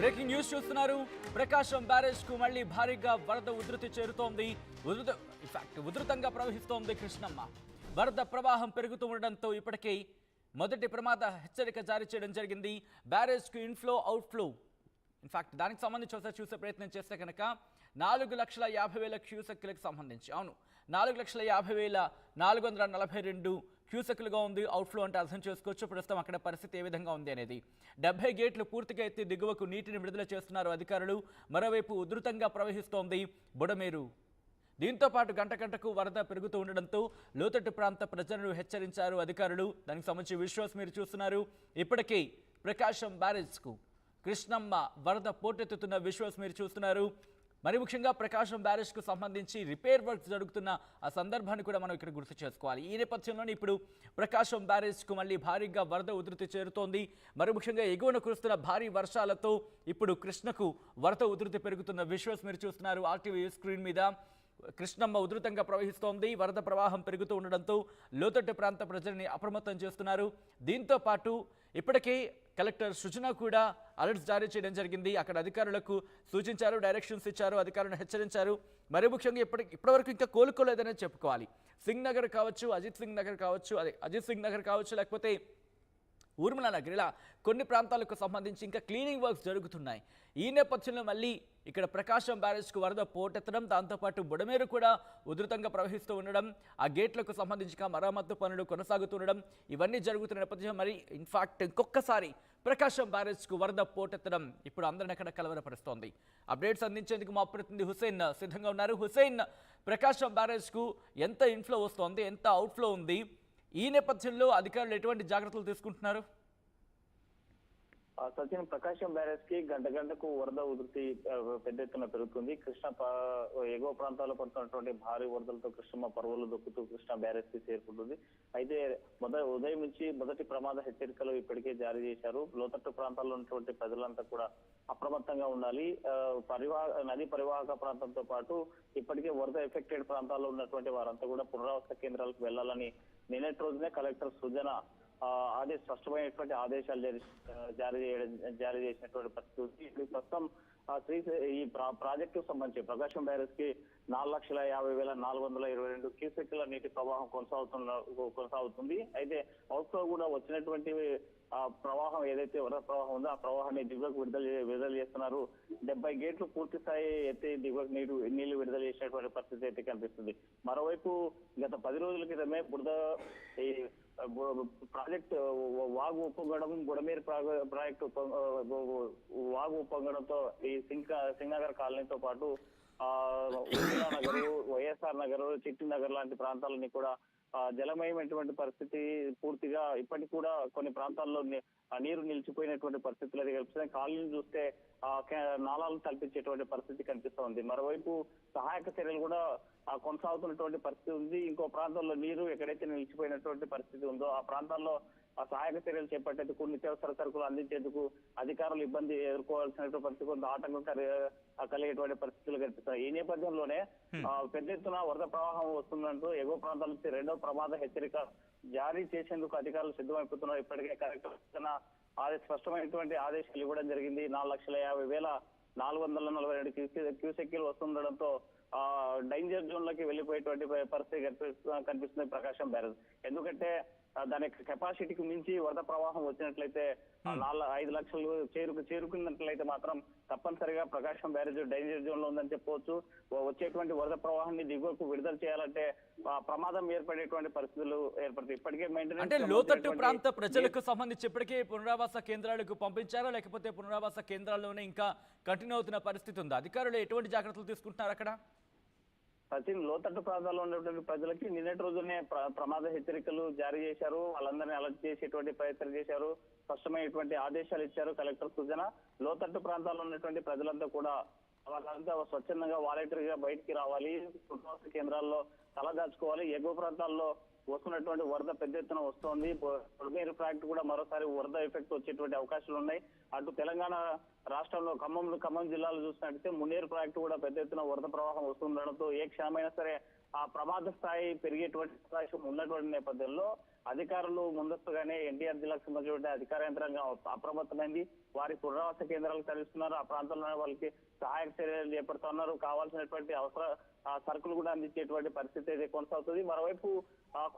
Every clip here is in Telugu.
బ్రేకింగ్ న్యూస్ చూస్తున్నారు. ప్రకాశం బ్యారేజ్ కు మళ్లీ భారీగా వరద ఉధృతి చేరుతోంది. ఉధృతంగా ప్రవహిస్తోంది కృష్ణమ్మ. వరద ప్రవాహం పెరుగుతూ ఉండడంతో ఇప్పటికే మొదటి ప్రమాద హెచ్చరిక జారీ చేయడం జరిగింది. బ్యారేజ్ కు ఇన్ఫ్లో అవుట్ఫ్లో దానికి సంబంధించి ఒకసారి చూసే ప్రయత్నం చేస్తే కనుక 4,50,000 క్యూసెక్కులకు సంబంధించి 4,50,442 క్యూసెక్కులుగా ఉంది. అవుట్ఫ్లో అంటే అర్థం చేసుకోవచ్చు ప్రస్తుతం అక్కడ పరిస్థితి ఏ విధంగా ఉంది అనేది. 70 గేట్లు పూర్తిగా ఎత్తి దిగువకు నీటిని విడుదల చేస్తున్నారు అధికారులు. మరోవైపు ఉధృతంగా ప్రవహిస్తోంది బుడమేరు. దీంతో పాటు గంట గంటకు వరద పెరుగుతూ ఉండడంతో లోతట్టు ప్రాంత ప్రజలను హెచ్చరించారు అధికారులు. దానికి సంబంధించి విజువల్స్ మీరు చూస్తున్నారు. ఇప్పటికే ప్రకాశం బ్యారేజ్కు కృష్ణమ్మ వరద పోటెత్తుతున్న విజువల్స్ మీరు చూస్తున్నారు. మరి ముఖ్యంగా ప్రకాశం బ్యారేజ్కు సంబంధించి రిపేర్ వర్క్స్ జరుగుతున్న ఆ సందర్భాన్ని కూడా మనం ఇక్కడ గుర్తు చేసుకోవాలి. ఈ నేపథ్యంలోనే ఇప్పుడు ప్రకాశం బ్యారేజ్కు మళ్ళీ భారీగా వరద ఉధృతి చేరుతోంది. మరి ముఖ్యంగా ఎగువన కురుస్తున్న భారీ వర్షాలతో ఇప్పుడు కృష్ణకు వరద ఉధృతి పెరుగుతున్న విజువల్స్ మీరు చూస్తున్నారు ఆర్టీవీ స్క్రీన్ మీద. కృష్ణమ్మ ఉధృతంగా ప్రవహిస్తోంది. వరద ప్రవాహం పెరుగుతూ ఉండడంతో లోతట్టు ప్రాంత ప్రజల్ని అప్రమత్తం చేస్తున్నారు. దీంతో పాటు ఇప్పటికే కలెక్టర్ సృజన కూడా అలర్ట్స్ జారీ చేయడం జరిగింది. అక్కడ అధికారులకు సూచించారు, డైరెక్షన్స్ ఇచ్చారు, అధికారులను హెచ్చరించారు. మరి ముఖ్యంగా ఇప్పటివరకు ఇంకా కోలుకోలేదనే చెప్పుకోవాలి. సింగ్ నగర్ కావచ్చు, అజిత్ సింగ్ నగర్ కావచ్చు, లేకపోతే ఊర్మిళ నగర్, ఇలా కొన్ని ప్రాంతాలకు సంబంధించి ఇంకా క్లీనింగ్ వర్క్స్ జరుగుతున్నాయి. ఈ నేపథ్యంలో మళ్ళీ ఇక్కడ ప్రకాశం బ్యారేజ్కు వరద పోటెత్తడం, దాంతోపాటు బుడమేరు కూడా ఉధృతంగా ప్రవహిస్తూ ఉండడం, ఆ గేట్లకు సంబంధించి మరమ్మత్తు పనులు కొనసాగుతుండడం, ఇవన్నీ జరుగుతున్న నేపథ్యం మరి ఇంకొకసారి ప్రకాశం బ్యారేజ్కు వరద పోటెత్తడం ఇప్పుడు అందరిని అక్కడ కలవరపరుస్తోంది. అప్డేట్స్ అందించేందుకు మా ప్రతినిధి హుసేన్ సిద్ధంగా ఉన్నారు. హుసేన్, ప్రకాశం బ్యారేజ్కు ఎంత ఇన్ఫ్లో వస్తోంది, ఎంత అవుట్ఫ్లో ఉంది? ఈ నేపథ్యంలో అధికారులు ఎటువంటి జాగ్రత్తలు తీసుకుంటున్నారు? సచిన్, ప్రకాశం బ్యారేజ్ కి గంట గంటకు వరద ఉధృతి పెద్ద ఎత్తున పెరుగుతుంది. కృష్ణ ఎగువ ప్రాంతాల్లో పడుతున్నటువంటి భారీ వరదలతో కృష్ణమ్మ పరువులు దొక్కుతూ కృష్ణ బ్యారేజ్ కి చేరుకుంటుంది. అయితే ఉదయం నుంచి మొదటి ప్రమాద హెచ్చరికలు ఇప్పటికే జారీ చేశారు. లోతట్టు ప్రాంతాల్లో ఉన్నటువంటి ప్రజలంతా కూడా అప్రమత్తంగా ఉండాలి. నదీ పరివాహక ప్రాంతంతో పాటు ఇప్పటికే వరద ఎఫెక్టెడ్ ప్రాంతాల్లో ఉన్నటువంటి వారంతా కూడా పునరావాస కేంద్రాలకు వెళ్లాలని నిన్నటి రోజునే కలెక్టర్ సృజన స్పష్టమైనటువంటి ఆదేశాలు జారీ చేసినటువంటి పరిస్థితి. ఇప్పుడు ప్రస్తుతం ఈ ప్రాజెక్టు సంబంధించి ప్రకాశం బ్యారేజ్ కి 4,50,422 క్యూసెక్ల నీటి ప్రవాహం కొనసాగుతుంది. అయితే అవుట్ఫ్లో కూడా వచ్చినటువంటి ప్రవాహం ఏదైతే వరద ప్రవాహం ఉందో ఆ ప్రవాహాన్ని దిగువకు విడుదల చేస్తున్నారు. 70 గేట్లు పూర్తి స్థాయి ఎత్తి దిగువకు నీళ్లు విడుదల చేసినటువంటి పరిస్థితి అయితే కనిపిస్తుంది. మరోవైపు గత 10 రోజుల క్రితమే ప్రాజెక్ట్ వాగు ఉప్పొంగడం, బుడమేరు ప్రాజెక్టు వాగు ఉప్పొంగడంతో ఈ సింగనగర్ కాలనీతో పాటు ఊర్మిళ నగరు, వైఎస్ఆర్ నగర్, చిట్టి నగర్ లాంటి ప్రాంతాలని కూడా జలమయమైనటువంటి పరిస్థితి పూర్తిగా ఇప్పటికి కూడా కొన్ని ప్రాంతాల్లో నీరు నిలిచిపోయినటువంటి పరిస్థితులు అది కనిపిస్తున్నాయి. కాలనీలు చూస్తే నాలాలు తలపించేటువంటి పరిస్థితి కనిపిస్తోంది. మరోవైపు సహాయక చర్యలు కూడా కొనసాగుతున్నటువంటి పరిస్థితి ఉంది. ఇంకో ప్రాంతంలో నీరు ఎక్కడైతే నిలిచిపోయినటువంటి పరిస్థితి ఉందో ఆ ప్రాంతాల్లో సహాయక చర్యలు చేపట్టేందుకు, నిత్యావసర సరుకులు అందించేందుకు అధికారులు ఇబ్బంది ఎదుర్కోవాల్సినటువంటి పరిస్థితి కొంత ఆటంకం కలిగేటువంటి పరిస్థితులు కనిపిస్తాయి. ఈ నేపథ్యంలోనే పెద్ద ఎత్తున వరద ప్రవాహం వస్తుందంటూ ఎగువ ప్రాంతాల నుంచి రెండో ప్రమాద హెచ్చరిక జారీ చేసేందుకు అధికారులు సిద్ధమైపోతున్నారు. ఇప్పటికే కలెక్టర్ స్పష్టమైనటువంటి ఆదేశాలు ఇవ్వడం జరిగింది. 4,50,442 క్యూసెక్లు వస్తుండడంతో డేంజర్ జోన్ లోకి వెళ్లిపోయేటువంటి పరిస్థితి కనిపిస్తుంది ప్రకాశం బ్యారేజ్. ఎందుకంటే దాని కెపాసిటీకి మించి వరద ప్రవాహం వచ్చినట్లయితే 5 లక్షలు చేరుకున్నట్లయితే మాత్రం తప్పనిసరిగా ప్రకాశం బ్యారేజ్ డేంజర్ జోన్ లో ఉందని చెప్పవచ్చు. వచ్చేటువంటి వరద ప్రవాహాన్ని దిగువకు విడుదల చేయాలంటే ప్రమాదం ఏర్పడేటువంటి పరిస్థితులు ఏర్పడతాయి. ఇప్పటికే అంటే లోతట్టు ప్రాంత ప్రజలకు సంబంధించి ఇప్పటికే పునరావాస కేంద్రాలకు పంపించారా, లేకపోతే పునరావాస కేంద్రాల్లోనే ఇంకా కంటిన్యూ అవుతున్న పరిస్థితి ఉందా? అధికారులు ఎటువంటి జాగ్రత్తలు తీసుకుంటున్నారు అక్కడ? సచిన్, లోతట్టు ప్రాంతాల్లో ఉన్నటువంటి ప్రజలకి నిన్నటి రోజునే ప్రమాద హెచ్చరికలు జారీ చేశారు. వాళ్ళందరినీ అలర్ట్ చేసేటువంటి ప్రయత్నం చేశారు. స్పష్టమైనటువంటి ఆదేశాలు ఇచ్చారు కలెక్టర్ సృజన. లోతట్టు ప్రాంతాల్లో ఉన్నటువంటి ప్రజలంతా కూడా వాళ్ళంతా స్వచ్ఛందంగా వాలంటరీగా బయటికి రావాలి, పునరావాస కేంద్రాల్లో తలదాచుకోవాలి. ఎగువ ప్రాంతాల్లో వస్తున్నటువంటి వరద పెద్ద ఎత్తున వస్తోంది. బుడమేరు ప్రాజెక్టు కూడా మరోసారి వరద ఎఫెక్ట్ వచ్చేటువంటి అవకాశాలు ఉన్నాయి. అటు తెలంగాణ రాష్ట్రంలో ఖమ్మం జిల్లాలో చూసినట్టయితే మున్నేరు ప్రాజెక్టు కూడా పెద్ద ఎత్తున వరద ప్రవాహం వస్తుండడంతో ఏ క్షణమైనా సరే ఆ ప్రమాద స్థాయి పెరిగేటువంటి అవకాశం ఉన్నటువంటి నేపథ్యంలో అధికారులు ముందస్తుగానే ఎన్టీఆర్ జిల్లాకు సంబంధించిన అధికార యంత్రాంగం అప్రమత్తమైంది. వారి పునరావాస కేంద్రాలకు తరలిస్తున్నారు. ఆ ప్రాంతంలోనే వాళ్ళకి సహాయక చర్యలు చేపడుతున్నారు. కావాల్సినటువంటి అవసర సరుకులు కూడా అందించేటువంటి పరిస్థితి అయితే కొనసాగుతుంది. మరోవైపు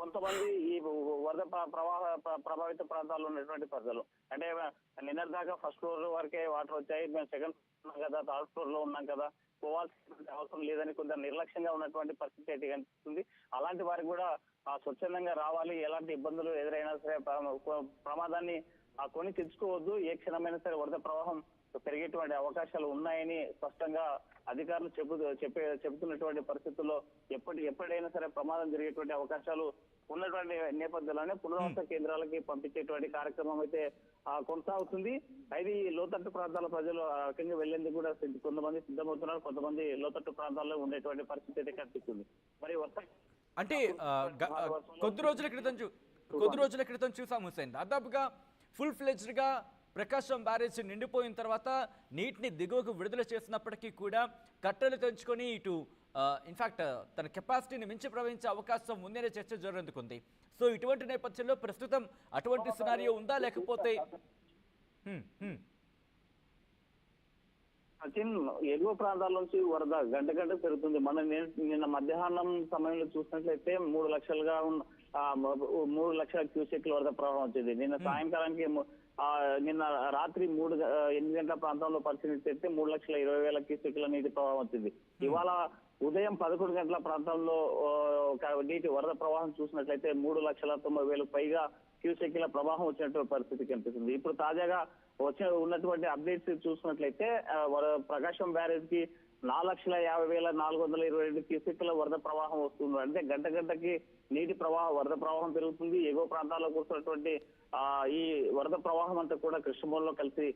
కొంతమంది ఈ వరద ప్రభావిత ప్రాంతాల్లో ఉన్నటువంటి ప్రజలు అంటే నిన్నటి దాకా ఫస్ట్ ఫ్లోర్ వరకే వాటర్ వచ్చాయి, మేము సెకండ్ ఫ్లోర్ ఉన్నాం కదా, థర్డ్ ఫ్లోర్ లో ఉన్నాం కదా, పోవాల్సిన అవసరం లేదని కొంత నిర్లక్ష్యంగా ఉన్నటువంటి పరిస్థితి అయితే కనిపిస్తుంది. అలాంటి వారికి కూడా స్వచ్ఛందంగా రావాలి, ఎలాంటి ఇబ్బందులు ఎదురైనా సరే ప్రమాదాన్ని కొని తెచ్చుకోవద్దు, ఏ క్షణమైనా సరే వరద ప్రవాహం పెరిగేటువంటి అవకాశాలు ఉన్నాయని స్పష్టంగా అధికారులు చెబుతున్నటువంటి పరిస్థితుల్లో ఎప్పుడైనా సరే ప్రమాదం జరిగేటువంటి అవకాశాలు ఉన్నటువంటి నేపథ్యంలోనే పునరావాస కేంద్రాలకి పంపించేటువంటి కార్యక్రమం అయితే కొనసాగుతుంది. అయితే ఈ లోతట్టు ప్రాంతాల ప్రజలు రకంగా వెళ్లేందుకు కూడా కొంతమంది సిద్ధమవుతున్నారు, కొంతమంది లోతట్టు ప్రాంతాల్లో ఉండేటువంటి పరిస్థితి అయితే కనిపిస్తుంది. మరి అంటే కొద్ది రోజుల క్రితం చూసాం హుసేన్, దాదాపుగా ఫుల్ ఫ్లెడ్జ్డ్ గా ప్రకాశం బ్యారేజ్ నిండిపోయిన తర్వాత నీటిని దిగువకు విడుదల చేసినప్పటికీ కూడా కట్టలు తెంచుకొని ఇటు ఇన్ఫాక్ట్ తన కెపాసిటీని మించి ప్రవహించే అవకాశం ఉందనే చర్చ జరుగుతుంది. సో ఇటువంటి నేపథ్యంలో ప్రస్తుతం అటువంటి సినారియో ఉందా, లేకపోతే సచిన్ ఎగువ ప్రాంతాల నుంచి వరద గంట పెరుగుతుంది. నిన్న మధ్యాహ్నం సమయంలో చూసినట్లయితే 3 లక్షలుగా 3 లక్షల క్యూసెక్ల వరద ప్రవాహం వచ్చింది. నిన్న సాయంకాలానికి నిన్న రాత్రి 8 గంటల ప్రాంతంలో పరిశీలిస్తే 3,20,000 క్యూసెక్ల నీటి ప్రవాహం వచ్చింది. ఇవాళ ఉదయం 11 గంటల ప్రాంతంలో నీటి వరద ప్రవాహం చూసినట్లయితే 3,90,000 పైగా క్యూసెక్ల ప్రవాహం వచ్చినటువంటి పరిస్థితి కనిపిస్తుంది. ఇప్పుడు తాజాగా ఉన్నటువంటి అప్డేట్స్ చూసినట్లయితే ప్రకాశం బ్యారేజ్ కి 4,50,422 క్యూసెక్ల వరద ప్రవాహం వస్తుంది. అంటే గంటకి నీటి వరద ప్రవాహం పెరుగుతుంది. ఎగువ ప్రాంతాల్లో కూర్చున్నటువంటి ఈ వరద ప్రవాహం అంతా కూడా కృష్ణమూలలో కలిసి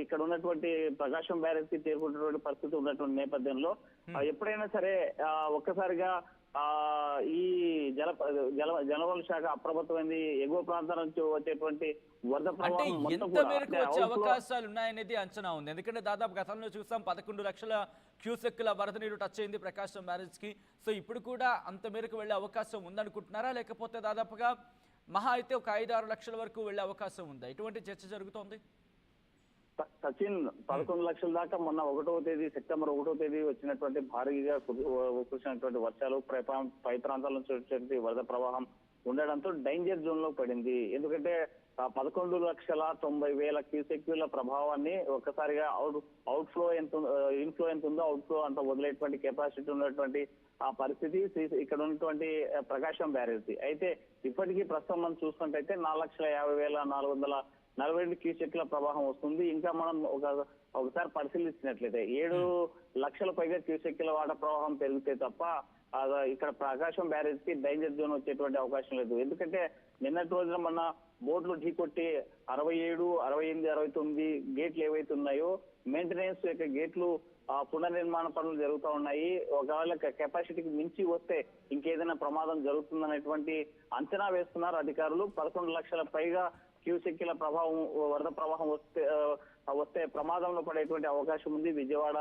ఇక్కడ ఉన్నటువంటి ప్రకాశం బ్యారేజ్ కి చేరుకుంటున్నటువంటి పరిస్థితి ఉన్నటువంటి నేపథ్యంలో ఎప్పుడైనా సరే ఒక్కసారిగా ఈ జలవనరుల శాఖ అప్రమత్తమైంది. ఎగువ ప్రాంతాల నుంచి వచ్చేటువంటి వరద ప్రవాహం ఎంత మేరకు వచ్చే అవకాశాలు ఉన్నాయనేది అంచనా ఉంది. ఎందుకంటే దాదాపు గతంలో చూసాం 11 లక్షల క్యూసెక్ల వరద నీరు టచ్ అయింది ప్రకాశం బ్యారేజ్ కి. సో ఇప్పుడు కూడా అంత మేరకు వెళ్లే అవకాశం ఉందనుకుంటున్నారా, లేకపోతే దాదాపుగా మహా అయితే ఒక 5-6 లక్షల వరకు వెళ్లే అవకాశం ఉందా? ఇటువంటి చర్చ జరుగుతోంది. సచిన్ 11 లక్షల దాకా మొన్న సెప్టెంబర్ 1వ తేదీ వచ్చినటువంటి భారీగా కురిసినటువంటి వర్షాలు పై ప్రాంతాల నుంచి వచ్చే వరద ప్రవాహం ఉండడంతో డేంజర్ జోన్ లో పడింది. ఎందుకంటే 11,90,000 క్యూసెక్ల ప్రభావాన్ని ఒక్కసారిగా ఇన్ఫ్లో ఎంత ఉందో అవుట్ఫ్లో అంత వదిలేటువంటి కెపాసిటీ ఉన్నటువంటి ఆ పరిస్థితి ఇక్కడ ఉన్నటువంటి ప్రకాశం బ్యారేజ్. అయితే ఇప్పటికీ ప్రస్తుతం మనం చూసుకుంటే 4,50,442 క్యూసెక్ల ప్రవాహం వస్తుంది. ఇంకా మనం ఒకసారి పరిశీలించినట్లయితే 7 లక్షల పైగా క్యూసెక్ల వాటర్ ప్రవాహం పెరిగితే తప్ప ఇక్కడ ప్రకాశం బ్యారేజ్ కి డేంజర్ జోన్ వచ్చేటువంటి అవకాశం లేదు. ఎందుకంటే నిన్నటి రోజున మన బోట్లు ఢీకొట్టి 67, 68, 69 గేట్లు ఏవైతే ఉన్నాయో మెయింటెనెన్స్ యొక్క గేట్లు పునర్నిర్మాణ పనులు జరుగుతూ ఉన్నాయి. ఒకవేళ కెపాసిటీకి మించి వస్తే ఇంకేదైనా ప్రమాదం జరుగుతుందనేటువంటి అంచనా వేస్తున్నారు అధికారులు. 11 లక్షల పైగా క్యూసెక్ల వరద ప్రవాహం వస్తే ప్రమాదంలో పడేటువంటి అవకాశం ఉంది. విజయవాడ